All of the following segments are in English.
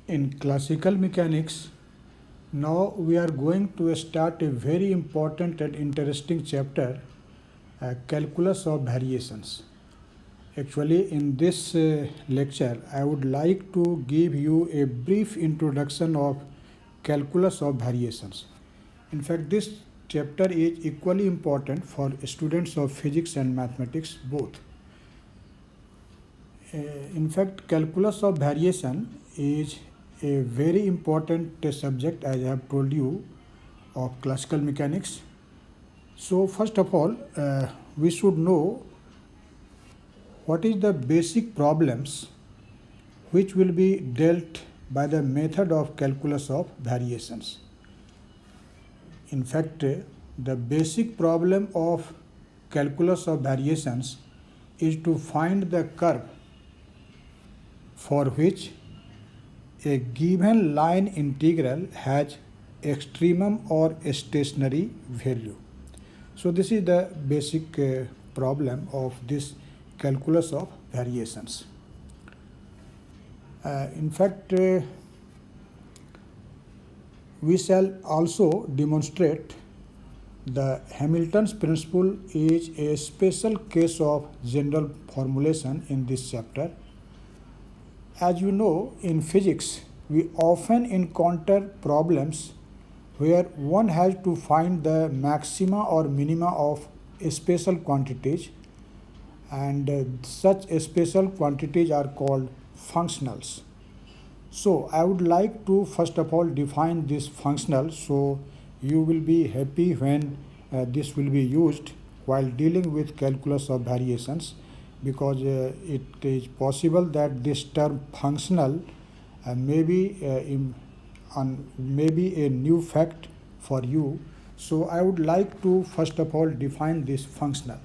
In classical mechanics, now we are going to start a very important and interesting chapter, calculus of variations. Actually, in this lecture, I would like to give you a brief introduction of calculus of variations. In fact, this chapter is equally important for students of physics and mathematics both. In fact, calculus of variation is a very important subject, as I have told you, of classical mechanics. So first of all, we should know what is the basic problems which will be dealt by the method of calculus of variations. In fact, the basic problem of calculus of variations is to find the curve for which a given line integral has extremum or stationary value. So this is the basic problem of this calculus of variations. In fact, we shall also demonstrate the Hamilton's principle is a special case of general formulation in this chapter. As you know, in physics, we often encounter problems where one has to find the maxima or minima of special quantities, and such special quantities are called functionals. So I would like to first of all define this functional, so you will be happy when this will be used while dealing with calculus of variations, because it is possible that this term functional may be a new fact for you. So I would like to first of all define this functional.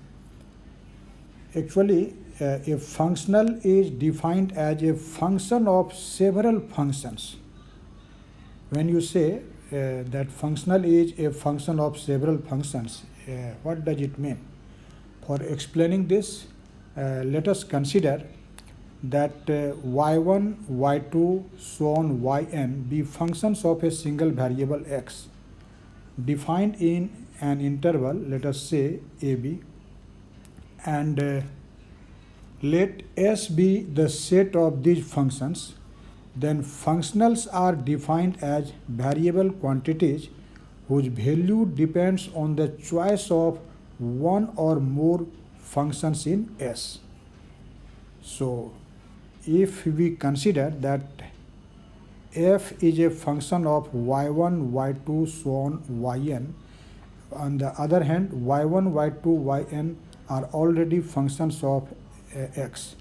Actually, a functional is defined as a function of several functions. When you say that functional is a function of several functions, what does it mean? For explaining this, let us consider that y1, y2, so on yn be functions of a single variable x defined in an interval, let us say ab, and let S be the set of these functions. Then functionals are defined as variable quantities whose value depends on the choice of one or more functions in S. So if we consider that f is a function of y1, y2, so on yn, on the other hand y1, y2, yn are already functions of x.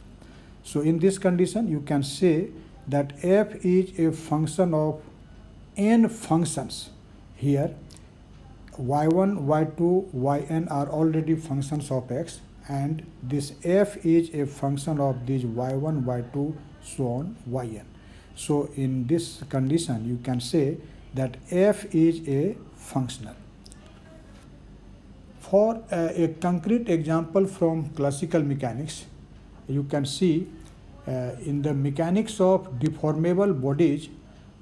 So in this condition you can say that f is a function of n functions. Here y1, y2, yn are already functions of x, and this f is a function of these y1, y2, so on yn. So in this condition you can say that f is a functional. For a concrete example from classical mechanics, you can see in the mechanics of deformable bodies,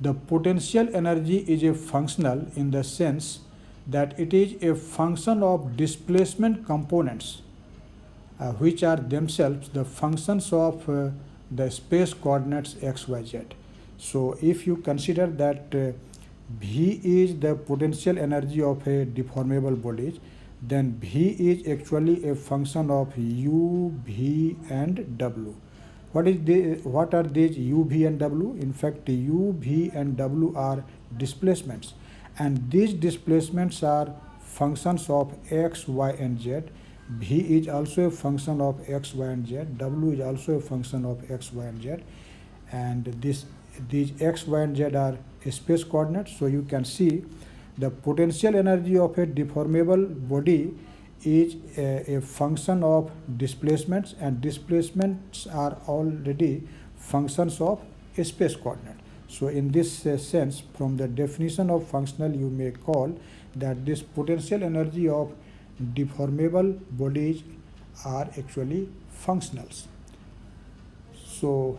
the potential energy is a functional in the sense that it is a function of displacement components, which are themselves the functions of the space coordinates x, y, z. So if you consider that V is the potential energy of a deformable body, then V is actually a function of U, V and W. What are these U, V and W? In fact, U, V and W are displacements, and these displacements are functions of x, y and z. V is also a function of x, y and z. W is also a function of x, y and z, and these x, y and z are space coordinates. So you can see the potential energy of a deformable body is a function of displacements, and displacements are already functions of a space coordinate. So in this sense, from the definition of functional, you may call that this potential energy of deformable bodies are actually functionals. So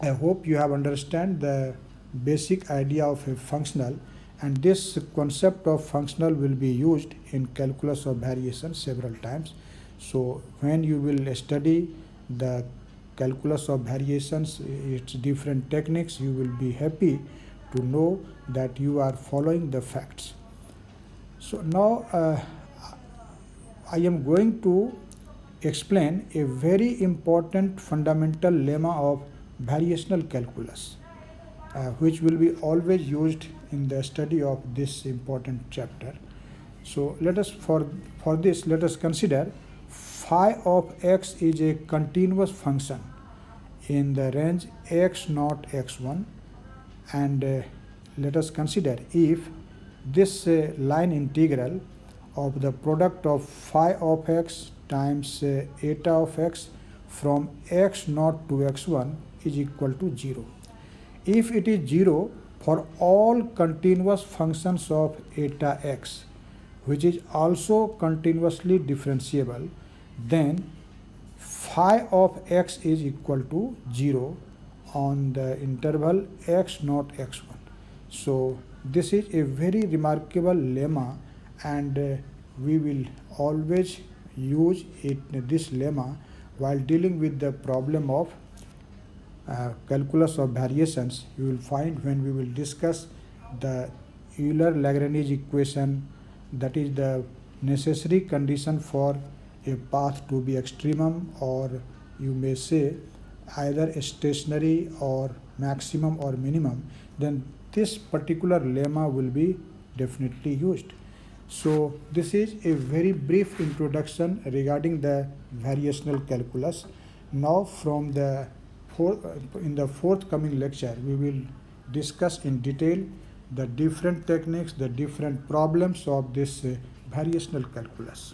I hope you have understand the basic idea of a functional, and this concept of functional will be used in calculus of variation several times. So when you will study the calculus of variations, its different techniques, you will be happy to know that you are following the facts. So now I am going to explain a very important fundamental lemma of variational calculus, which will be always used in the study of this important chapter. So for this let us consider phi of x is a continuous function in the range x naught x1, and let us consider if this line integral of the product of phi of x times eta of x from x naught to x1 is equal to 0. If it is 0 for all continuous functions of eta x, which is also continuously differentiable, then phi of x is equal to 0 on the interval x naught x1. So this is a very remarkable lemma, and we will always use this lemma while dealing with the problem of calculus of variations. You will find when we will discuss the Euler-Lagrange equation, that is the necessary condition for a path to be extremum, or you may say either stationary or maximum or minimum, then this particular lemma will be definitely used. So this is a very brief introduction regarding the variational calculus. Now from in the forthcoming lecture, we will discuss in detail the different techniques, the different problems of this variational calculus.